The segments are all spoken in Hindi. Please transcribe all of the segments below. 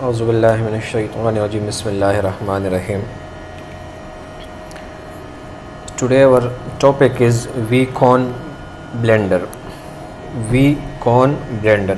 औज़ुबिल्लाहि मिनश्शैतानिर्रजीम बिस्मिल्लाहिर्रहमानिर्रहीम। Today our topic is V-Con blender। V-Con blender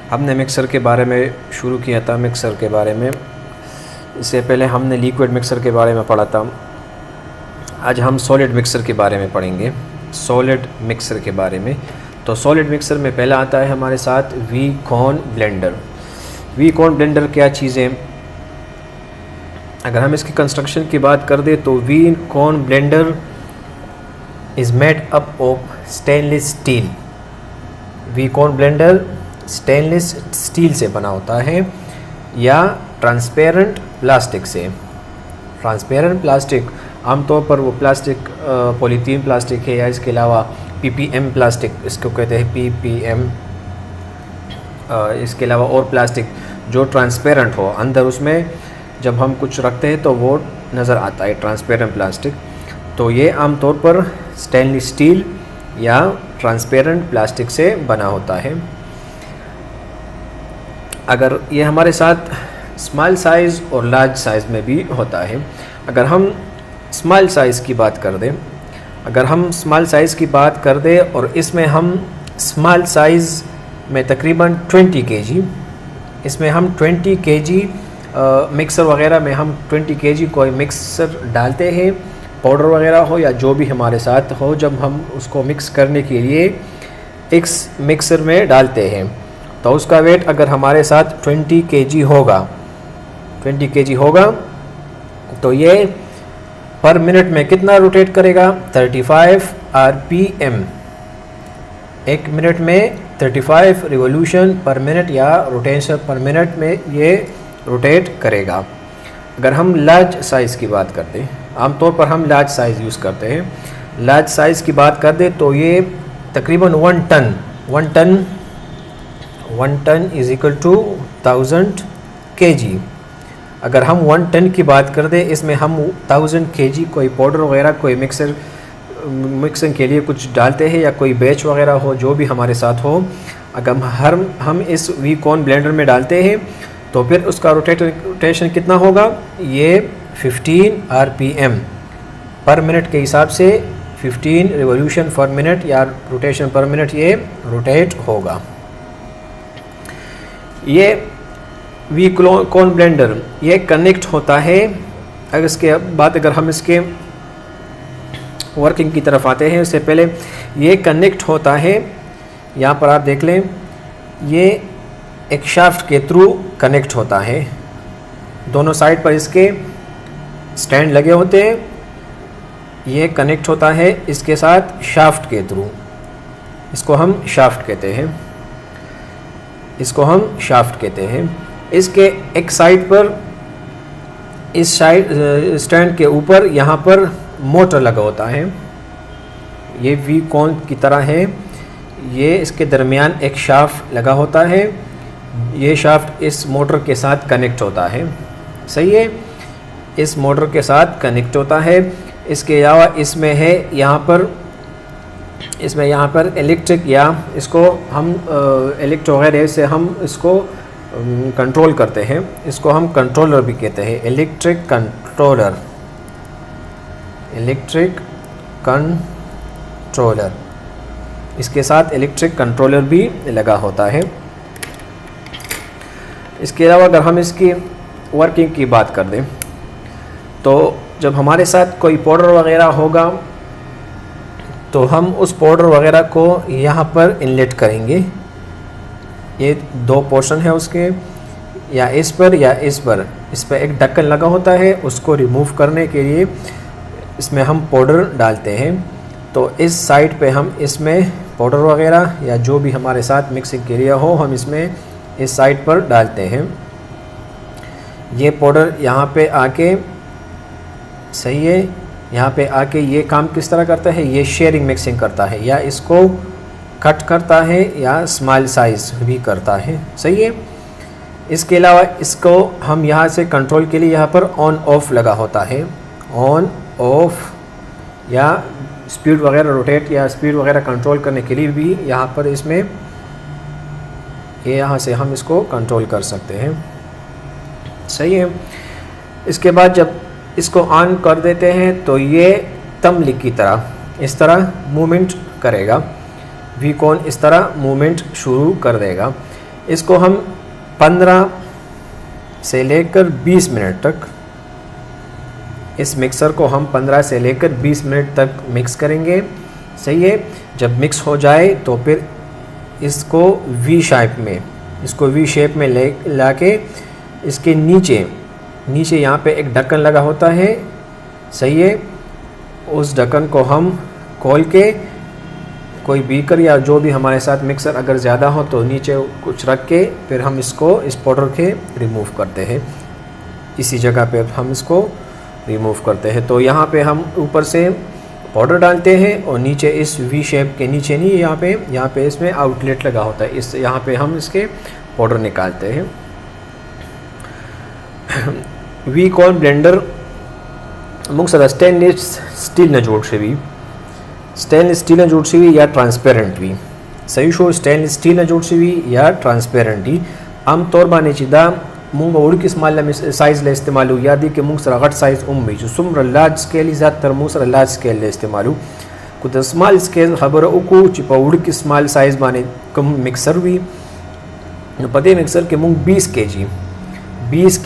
हमने मिक्सर के बारे में शुरू किया था। मिक्सर के बारे में इससे पहले हमने लिक्विड मिक्सर के बारे में पढ़ा था। आज हम सॉलिड मिक्सर के बारे में पढ़ेंगे। सॉलिड मिक्सर के बारे में तो सॉलिड मिक्सर में पहला आता है हमारे साथ V-Con ब्लेंडर। V-Con ब्लेंडर क्या चीज़ें, अगर हम इसकी कंस्ट्रक्शन की बात कर दें तो V-Con blender is made up of stainless steel. V-Con blender stainless steel से बना होता है या ट्रांसपेरेंट प्लास्टिक से। ट्रांसपेरेंट प्लास्टिक आमतौर पर वो प्लास्टिक पॉलीथीन प्लास्टिक है या इसके अलावा PPM प्लास्टिक, इसको कहते हैं PPM। इसके अलावा और प्लास्टिक जो ट्रांसपेरेंट हो, अंदर उसमें जब हम कुछ रखते हैं तो वो नज़र आता है, ट्रांसपेरेंट प्लास्टिक। तो ये आमतौर पर स्टेनलेस स्टील या ट्रांसपेरेंट प्लास्टिक से बना होता है। अगर ये हमारे साथ स्मॉल साइज़ और लार्ज साइज़ में भी होता है। अगर हम स्मॉल साइज़ की बात कर दें, और इसमें हम स्मॉल साइज़ में तकरीबन 20 kg, इसमें हम 20 kg मिक्सर वगैरह में हम 20 kg कोई मिक्सर डालते हैं, पाउडर वगैरह हो या जो भी हमारे साथ हो, जब हम उसको मिक्स करने के लिए इस मिक्सर में डालते हैं तो उसका वेट अगर हमारे साथ 20 kg होगा तो ये पर मिनट में कितना रोटेट करेगा, 35 RPM। एक मिनट में 35 रिवोल्यूशन पर मिनट या रोटेशन पर मिनट में ये रोटेट करेगा। अगर हम लार्ज साइज़ की बात करते हैं, आमतौर पर हम लार्ज साइज़ यूज़ करते हैं, लार्ज साइज़ की बात कर दे तो ये तकरीबन 1 ton is equal to 1000 kg। अगर हम 1 टन की बात कर दे, इसमें हम 1000 kg कोई पाउडर वगैरह कोई मिक्सिंग के लिए कुछ डालते हैं या कोई बैच वगैरह हो जो भी हमारे साथ हो, अगर हम इस V-Con ब्लेंडर में डालते हैं तो फिर उसका रोटेशन कितना होगा, ये 15 RPM पर मिनट के हिसाब से 15 रिवोल्यूशन पर मिनट या रोटेशन पर मिनट ये रोटेट होगा। ये V-Con ब्लेंडर ये कनेक्ट होता है। अगर इसके बाद अगर हम इसके वर्किंग की तरफ आते हैं, उससे पहले ये कनेक्ट होता है, यहाँ पर आप देख लें, ये एक शाफ्ट के थ्रू कनेक्ट होता है। दोनों साइड पर इसके स्टैंड लगे होते हैं, ये कनेक्ट होता है इसके साथ शाफ्ट के थ्रू। इसको हम शाफ्ट कहते हैं। इसके एक साइड पर, इस साइड स्टैंड के ऊपर यहाँ पर मोटर लगा होता है। ये V-Con की तरह है, ये इसके दरमियान एक शाफ्ट लगा होता है, ये शाफ्ट इस मोटर के साथ कनेक्ट होता है। सही है, इस मोटर के साथ कनेक्ट होता है। इसके अलावा इसमें है यहाँ पर इलेक्ट्रिक, या इसको हम इलेक्ट्रो वगैरह से हम इसको कंट्रोल करते हैं, इसको हम कंट्रोलर भी कहते हैं, इलेक्ट्रिक कंट्रोलर। इसके साथ इलेक्ट्रिक कंट्रोलर भी लगा होता है। इसके अलावा अगर हम इसकी वर्किंग की बात कर दें तो जब हमारे साथ कोई पाउडर वगैरह होगा तो हम उस पाउडर वगैरह को यहाँ पर इनलेट करेंगे। ये 2 पोर्शन है उसके, या इस पर एक ढक्कन लगा होता है, उसको रिमूव करने के लिए इसमें हम पाउडर डालते हैं। तो इस साइड पे हम इसमें पाउडर वगैरह या जो भी हमारे साथ मिक्सिंग के लिए हो, हम इसमें इस साइड पर डालते हैं। ये पाउडर यहाँ पे आके, सही है, यहाँ पे आके ये काम किस तरह करता है, ये शेयरिंग मिक्सिंग करता है, या इसको कट करता है या स्मॉल साइज़ भी करता है। सही है। इसके अलावा इसको हम यहाँ से कंट्रोल के लिए यहाँ पर ऑन ऑफ लगा होता है, ऑन ऑफ, या स्पीड वगैरह रोटेट या स्पीड वगैरह कंट्रोल करने के लिए भी यहाँ पर इसमें ये यहाँ से हम इसको कंट्रोल कर सकते हैं। सही है। इसके बाद जब इसको ऑन कर देते हैं तो ये तमली की तरह इस तरह मूवमेंट करेगा, वीकॉन इस तरह मूवमेंट शुरू कर देगा। इसको हम 15 से लेकर 20 मिनट तक, इस मिक्सर को हम 15 से लेकर 20 मिनट तक मिक्स करेंगे। सही है। जब मिक्स हो जाए तो फिर इसको वी शेप में ला के इसके नीचे यहाँ पे एक ढक्कन लगा होता है। सही है। उस ढक्कन को हम खोल के कोई बीकर या जो भी हमारे साथ मिक्सर अगर ज़्यादा हो तो नीचे कुछ रख के फिर हम इसको इस पाउडर के रिमूव करते हैं। इसी जगह पे हम इसको रिमूव करते हैं। तो यहाँ पे हम ऊपर से पाउडर डालते हैं और नीचे इस वी शेप के नीचे नहीं, यहाँ पे इसमें आउटलेट लगा होता है, इस यहाँ पे हम इसके पाउडर निकालते हैं। वीकॉन ब्लेंडर मुख्तलिफ स्टेनलेस स्टील न जोड़शवी, स्टेनलेस स्टील न जोड़शवी या ट्रांसपेरेंट भी सही शो, स्टेनलेस स्टील न जोड़शवी या ट्रांसपेरेंट ही आम तौर बाने चिदा मूंग उड़ किस माल में साइज़ ले इस्तेमाल हो, यादी कि मूंग सर घट साइज़ उम्मी जो सुमर लार्ज स्केल ज़्यादातर मूंग सर लार्ज स्केल ले इस्तेमाल कुछ स्मॉल स्केल खबर उको चिपा उड़ की स्मॉल साइज़ बाने कम मिक्सर भी पदे मिक्सर के मूंग 20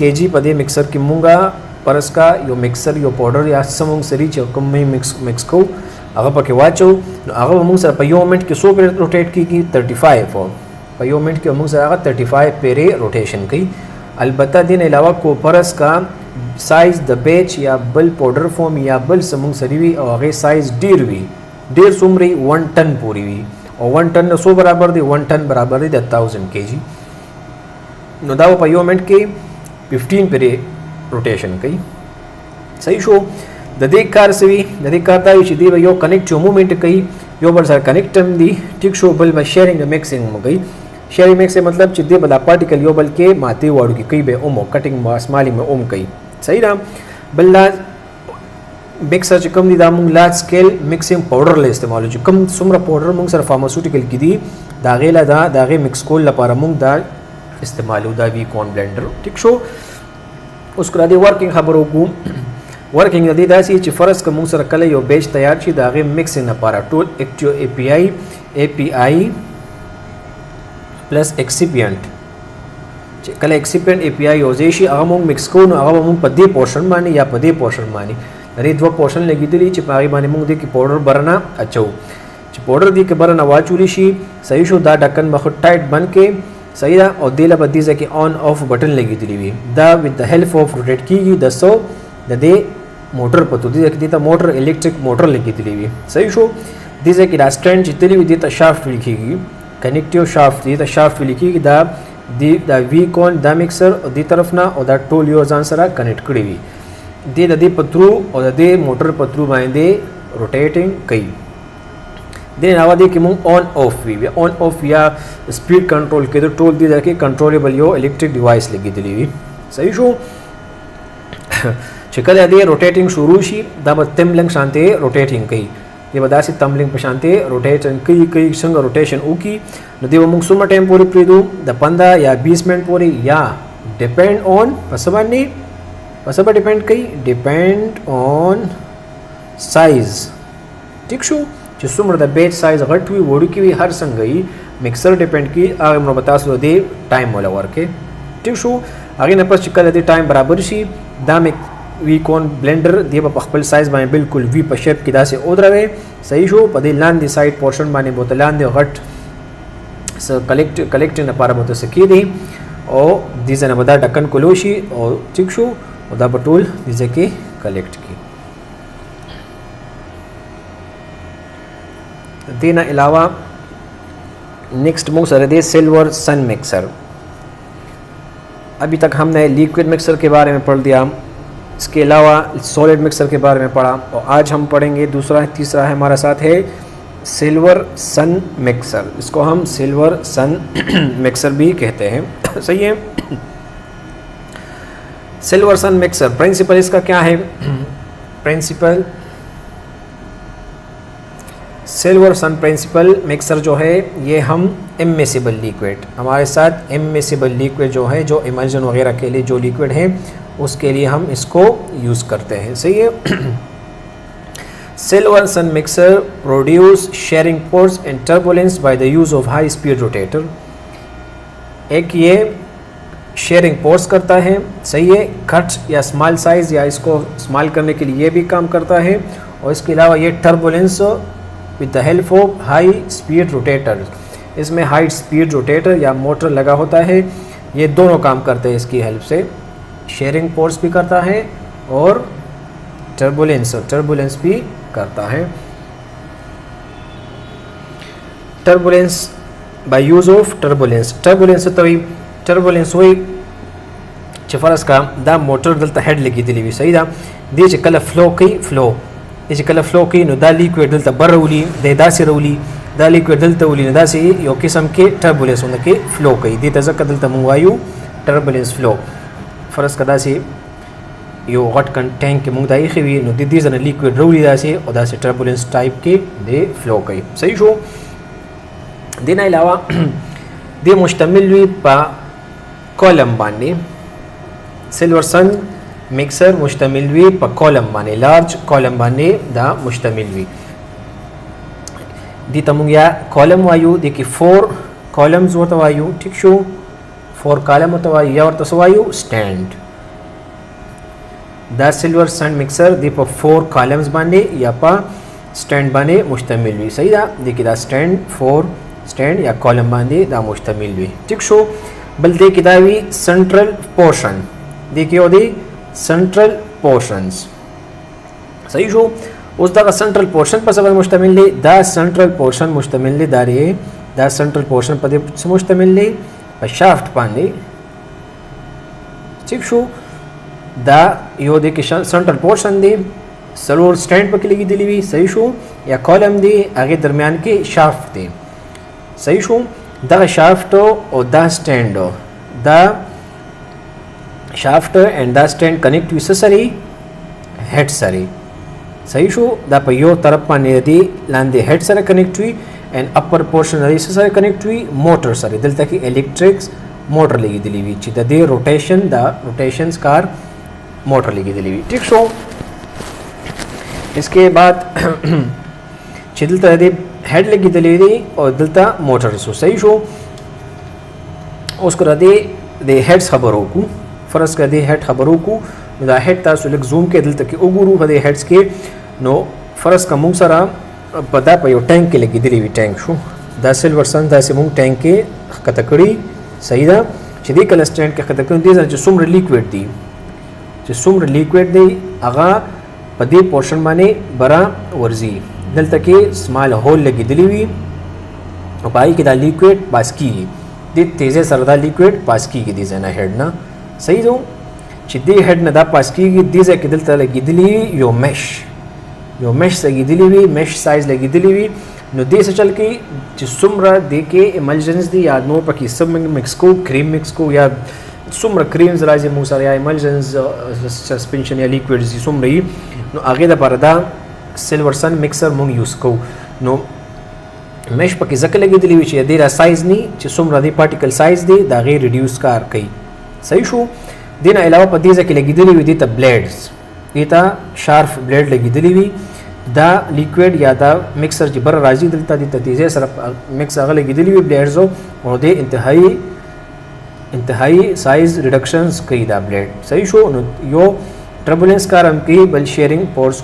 kg पदे मिक्सर की मूंगा परस का यो मिक्सर यो पाउडर या समूंग सरी कम में मिक्स को अगर पके वाचो अगर मूंग सर पयो मिनट के 100 पे रोटेट की 35 और पयो मिनट के मूंग सर अगर 35 पेरे रोटेशन की। अलबत्ता दिन अलावा को परस का साइज़ द बेच या बल पाउडर फॉर्म या बल समूंग सरी हुई और आगे साइज़ डेढ़ सुमरी 1 टन पूरी हुई और 1 टन 100 बराबर दी 1 टन बराबर दी 1000 kg नो दाव पयो मिनट के 15 पेरे रोटेशन कई। सही शो ददेक कार से भी ददेक कारता ही चिदी यो कनेक्ट मूवमेंट कई यो बल सर कनेक्ट दी ठीक शो बल में शेयरिंग मिक्सिंग में गई। शेयरिंग मिक्स से मतलब चिदे बला पार्टिकल यो बल के माते वाड़ू की कई बे ओमो कटिंग स्माली में ओम कई। सही राम बल्ला मिक्सर चिकम दी दामुंग लार्ज स्केल मिक्सिंग पाउडर ले इस्तेमाल हो कम सुमरा पाउडर मुंग सर फार्मास्यूटिकल की दी दागेला दागे मिक्स कोल लपारा मुंग दा इस्तेमाल होता है वीकॉन ब्लेंडर ठीक शो। उसके बाद वर्किंग खबरों को वर्किंग नदी दासी फ़र्ज का मुंग सर कल यो बेच तैयार छी दागे मिक्सिंग न पारा टूल एक्टिव एपीआई प्लस एक्सिपियंट कल एक्सिपियंट एपीआई योजेशी अगमुंग मिक्स को अगमुंग पदे पोर्शन मानी या पदे पोर्शन मानी अरे दो पोर्शन लगी दिली चिपागी मानी मुंग दे की पाउडर बरना अच्छो पाउडर दी के बरना वाचुली शी सही शो दा ढक्कन बहुत टाइट बन के सही दा और दिला बद्दी से कि ऑन ऑफ बटन लगी दिली हुई दा with the help of rotate की दसो दे मोटर पतो दी देता मोटर इलेक्ट्रिक मोटर लगी दिली हुई सही शो दी से कि दा स्ट्रैंड जितली हुई देता शाफ्ट लिखी कनेक्टिव शाफ्ट दी शाफ्ट लिखी दा दा वीकॉन दा मिक्सर और दी तरफ ना और दा टोल योज आंसर कनेक्ट करी हुई दे पत्रू और दे मोटर पत्रू बांधे रोटेटिंग कई देन आवा दे कि मुंग ऑन ऑफ या स्पीड कंट्रोल के तो टोल दी जाके कंट्रोलेबल यो इलेक्ट्रिक डिवाइस लगी दिली हुई सही शो चिकल अदे रोटेटिंग शुरू शी दाब तमलिंग शांति रोटेटिंग कई ये बदासी तमलिंग पे शांति रोटेशन कई संग रोटेशन उकी नदी वो मुंग सुमा टाइम पूरी प्रीदू द 15 या 20 मिनट पूरी या डिपेंड ऑन पसबा डिपेंड कई डिपेंड ऑन साइज ठीक शो जिसमें द बेच साइज घट हुई वोड़ी की हुई हर संग गई मिक्सर डिपेंड की आगे मैं बता सो दे टाइम वाला वर्क है ठीक शो आगे न पस चिकल दे टाइम बराबर सी दाम एक वीकॉन ब्लेंडर दे पखपल साइज बाय बिल्कुल वी पशेप की दा से ओदरवे सही शो पदे लान दी साइड पोर्शन बाने बोतलान दे घट स कलेक्ट न पारा बोत से की दी और दिसे न बदा ढक्कन कोलोशी और ठीक शो ओदा बटोल दिसे के कलेक्ट की देना अलावा नेक्स्ट मिक्सर दे सिल्वर सन मिक्सर। अभी तक हमने लिक्विड मिक्सर के बारे में पढ़ दिया, इसके अलावा सॉलिड मिक्सर के बारे में पढ़ा और आज हम पढ़ेंगे तीसरा है हमारा साथ है सिल्वर सन मिक्सर। इसको हम सिल्वर सन मिक्सर भी कहते हैं सही है। सिल्वर सन मिक्सर प्रिंसिपल इसका क्या है? प्रिंसिपल सिल्वर सन प्रिंसिपल मिक्सर जो है ये हम इमिसिबल लिक्विड, हमारे साथ इमिसिबल लिक्विड जो है, जो इमल्जन वगैरह के लिए जो लिक्विड है उसके लिए हम इसको यूज़ करते हैं। सही है। Silver sun mixer produce shearing forces and turbulence by the use of high speed rotator. एक ये शेयरिंग पोर्स करता है, सही है, कट या स्मॉल साइज़ या इसको स्मॉल करने के लिए ये भी काम करता है, और इसके अलावा ये turbulence with the help of high speed rotator, इसमें हाई स्पीड रोटेटर या मोटर लगा होता है, ये दोनों काम करते हैं इसकी हेल्प से। शेयरिंग पोर्स भी करता है और टर्बुलेंस भी करता है। Turbulence by use of turbulence वही फ़र्ज़ का दा मोटर दलता हेड लगी दिली हुई, सही दा दी कल फ्लो की नो दा लिक्विड दलता बर रौली दे दा से रौली दा लिक्विड दलता उली नो दा से यो किस्म के टर्बुलेंस उनके फ्लो कई दी तज़क दलता मुंगायु टर्बुलेंस फ्लो फ़र्ज़ का दा से यो गट कन टैंक के मुंगदाई खी नो दी जन लिक्विड रौली दा से और दा से टर्बुलेंस टाइप के दे फ्लो कई, सही शो। दिन अलावा दे मुश्तमिल हुई पा कॉलम बाने, सिल्वर सन मिक्सर मुश्तमिल हुई पा कॉलम बाने, लार्ज कॉलम बाने दा मुश्तमिल हुई दी तमुंग या कॉलम वायु दी की 4 कॉलम्स होता वायु, ठीक शो, 4 कॉलम होता वायु या और तसवायु stand. The silver sun mixer दी पा 4 कॉलम्स बाने या पा स्टैंड बाने मुश्तमिल हुई, सही दा दी की दा स्टैंड 4 स्टैंड या कॉलम बांधे दा मुश्तमिल हुई, ठीक शो। बल दे की दावी सेंट्रल पोर्शन देखिए और दे सेंट्रल पोर्शंस, सही शो। उस दा सेंट्रल पोर्शन पर सब मुश्तमिल है, दा सेंट्रल पोर्शन मुश्तमिल है दारे दा सेंट्रल पोर्शन पर मुश्तमिल है पर शाफ्ट पाने, ठीक शो। दा यो दे के सेंट्रल पोर्शन दे सलोर स्टैंड पर लगी दिली हुई, सही शो, या कॉलम दे आगे दरमियान के शाफ्ट दे, सही शो। द शाफ्ट और the stand, the shaft and the stand connect with सरी हेड सरी, सही शो। द पयो तरफ पाने दी लांदे हेड सरे कनेक्ट हुई एंड अपर पोर्शन दी सरे कनेक्ट हुई मोटर सरे दिल तक इलेक्ट्रिक्स मोटर लगी दिली हुई ची द रोटेशंस कार मोटर लगी दिली हुई, ठीक शो। इसके बाद चिदलता दे हेड लगी दिली और दिलता मोटर सो, सही शो। उसको दे हेड्स खबरों को फ़र्ज़ कर दे हेड खबरों को दा हेड ता सुलग जूम के दिल तक उगुरु दे हेड्स के नो फ़र्ज़ का मुंग सरा पता पयो टैंक के लगी दिली हुई टैंक शो दा सिल्वर सन दा से मुंग टैंक के कतकड़ी, सही दा चदी कल स्टैंड के कतकड़ी दी जो सुम्र लिक्विड दी आगा पदे पोर्शन माने बरा वर्जी दिल तक स्मॉल होल लगी दिली हुई और पाई की दा लिक्विड पास की दी तेज़े सरदा लिक्विड पास की दी जना हेड ना, सही दो चिद्दी हेड ना दा पास की दी जे दिल तक लगी दिली यो मैश से दिली हुई मैश साइज लगी दिली हुई नो दे से चल के सुम्र दे के इमल्जन्स दी या नो पकी सब मिक्स को क्रीम मिक्स को या सुम्र क्रीम्स राजे मूसर या इमल्जन्स सस्पेंशन या लिक्विड जी सुम्र नो आगे दा परदा सिल्वर सन मिक्सर मुंग यूज़ को नो मैश पकी जक लगी दिली हुई ची देरा साइज नी ची सुम्र दी पार्टिकल साइज दे दा गे रिड्यूस कार कई, सही शो। दिन अलावा पदी जक लगी दिली हुई दी ता ब्लेड्स दी शार्प ब्लेड लगी दिली हुई दा लिक्विड या दा मिक्सर जी बर राजी दिलता दी तेज़े सर मिक्स आगे लगी दिली हुई ब्लेड्स और दे इंतहाई साइज रिडक्शंस कई दा ब्लेड, सही शो। यो टर्बुलेंस कार हम की बल शेयरिंग पोर्स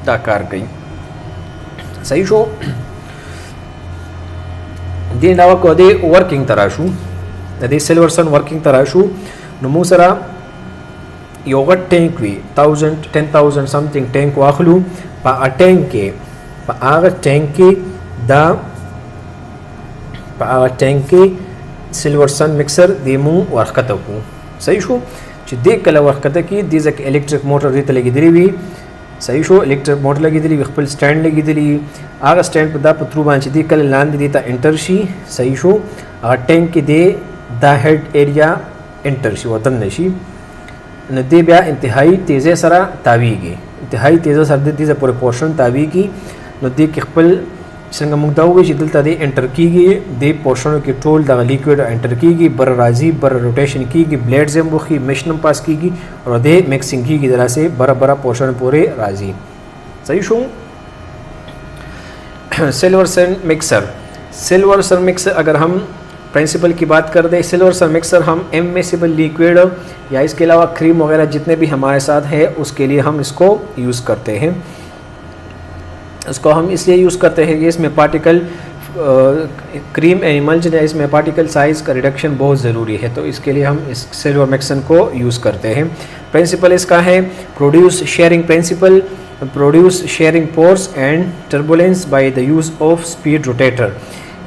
दा कार कई, सही शो। दिन अलावा को दे वर्किंग तराशू दे सिल्वर सन वर्किंग तराशू नमू सरा योगट टैंक वी 10,000 समथिंग टैंक वाखलू पा आगा टैंक के सिल्वर सन मिक्सर दीमू वर्कतकू, सही शो। दे कल वर्कत की दी जक इलेक्ट्रिक मोटर दी लगी दिली हुई, सही शो। इलेक्ट्रिक मोटर लगी दिली खपल स्टैंड लगी दिली आगा स्टैंड पर दा पत्रू बांच दी कल लान दी ता इंटरशी, सही शो। आगा टैंक की दे दा हेड एरिया इंटरशी वतन नशी न दे ब्या इंतहाई तेज़े सरा तावीगी इंतहाई तेज़े सर दी पूरे पोर्शन तावीगी दी किपल संग मुगदावी जिदल दी एंटर की गई दी पोर्शन की टोल द लिक्विड एंटर की गई बर राजी बर रोटेशन की गई ब्लेड जम्बुखी मिशन पास की गई और दे मिक्सिंग की तरह से बरा बरा पोर्शन पूरे राजी सही शू सिल्वर सन मिक्सर अगर हम प्रिंसिपल की बात कर दें सिल्वर सन मिक्सर हम इमिसिबल लिक्विड या इसके अलावा क्रीम वगैरह जितने भी हमारे साथ है उसके लिए हम इसको यूज़ करते हैं। इसको हम इसलिए यूज़ करते हैं कि इसमें पार्टिकल क्रीम एनिमल्स या इसमें पार्टिकल साइज़ का रिडक्शन बहुत ज़रूरी है, तो इसके लिए हम इस सिल्वर मिक्सन को यूज़ करते हैं। प्रिंसिपल इसका है produce shearing principle, produce shearing forces and turbulence by the use of speed rotator.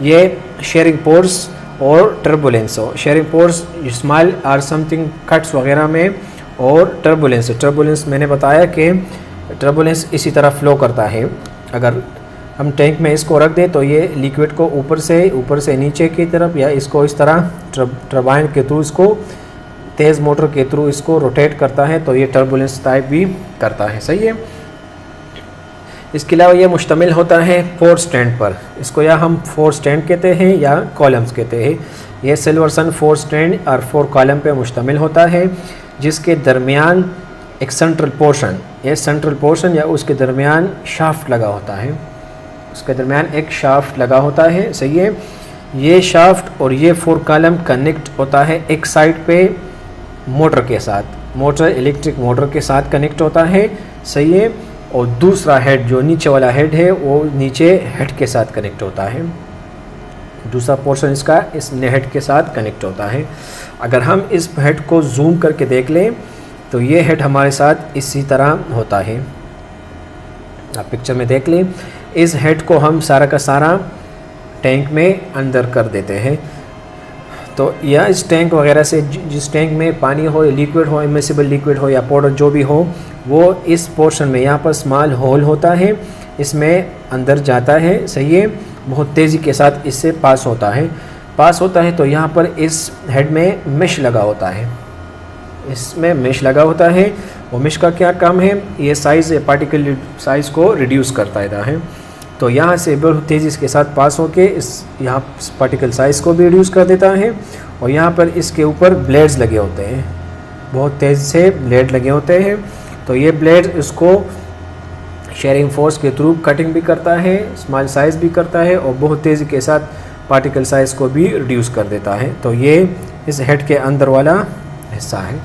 ये शेयरिंग पोर्स और टर्बुलेंस हो, shearing forces small or something cuts वगैरह में, और टर्बुलेंस मैंने बताया कि टर्बुलेंस इसी तरह फ्लो करता है। अगर हम टैंक में इसको रख दें तो ये लिक्विड को ऊपर से नीचे की तरफ या इसको इस तरह टरबाइन के थ्रू इसको तेज़ मोटर के थ्रू इसको रोटेट करता है, तो ये टर्बुलेंस टाइप भी करता है। सही है। इसके अलावा ये मुश्तमिल होता है 4 स्टैंड पर, इसको या हम 4 स्टैंड कहते हैं या कॉलम्स कहते हैं। ये सिल्वर सन 4 स्टैंड और 4 कॉलम पे मुश्तमिल होता है, जिसके दरमियान एक सेंट्रल पोर्शन, ये सेंट्रल पोर्शन या उसके दरमियान शाफ्ट लगा होता है, उसके दरमियान एक शाफ्ट लगा होता है। सही है। ये शाफ्ट और ये 4 कॉलम कनेक्ट होता है एक साइड पे मोटर के साथ, मोटर इलेक्ट्रिक मोटर के साथ कनेक्ट होता है। सही है। और दूसरा हेड जो नीचे वाला हेड है वो नीचे हेड के साथ कनेक्ट होता है, दूसरा पोर्शन इसका इस हेड के साथ कनेक्ट होता है। अगर हम इस हेड को जूम करके देख लें तो ये हेड हमारे साथ इसी तरह होता है, आप पिक्चर में देख लें। इस हेड को हम सारा का सारा टैंक में अंदर कर देते हैं, तो या इस टैंक वगैरह से जिस टैंक में पानी हो, लिक्विड हो, इमिसिबल लिक्विड हो या पाउडर जो भी हो, वो इस पोर्शन में यहाँ पर स्मॉल होल होता है, इसमें अंदर जाता है। सही है। बहुत तेज़ी के साथ इससे पास होता है। तो यहाँ पर इस हेड में मेश लगा होता है, इसमें मेश लगा होता है। और मेश का क्या काम है, ये साइज़ पार्टिकल साइज़ को रिड्यूस करता है। तो यहाँ से बहुत तेज़ी के साथ पास होके इस यहाँ पार्टिकल साइज़ को भी रिड्यूस कर देता है। और यहाँ पर इसके ऊपर ब्लेड्स लगे होते हैं, बहुत तेज़ से ब्लेड लगे होते हैं। तो ये ब्लेड इसको शेयरिंग फोर्स के थ्रू कटिंग भी करता है, स्मॉल साइज़ भी करता है और बहुत तेज़ी के साथ पार्टिकल साइज़ को भी रिड्यूस कर देता है। तो ये इस हेड के अंदर वाला हिस्सा है।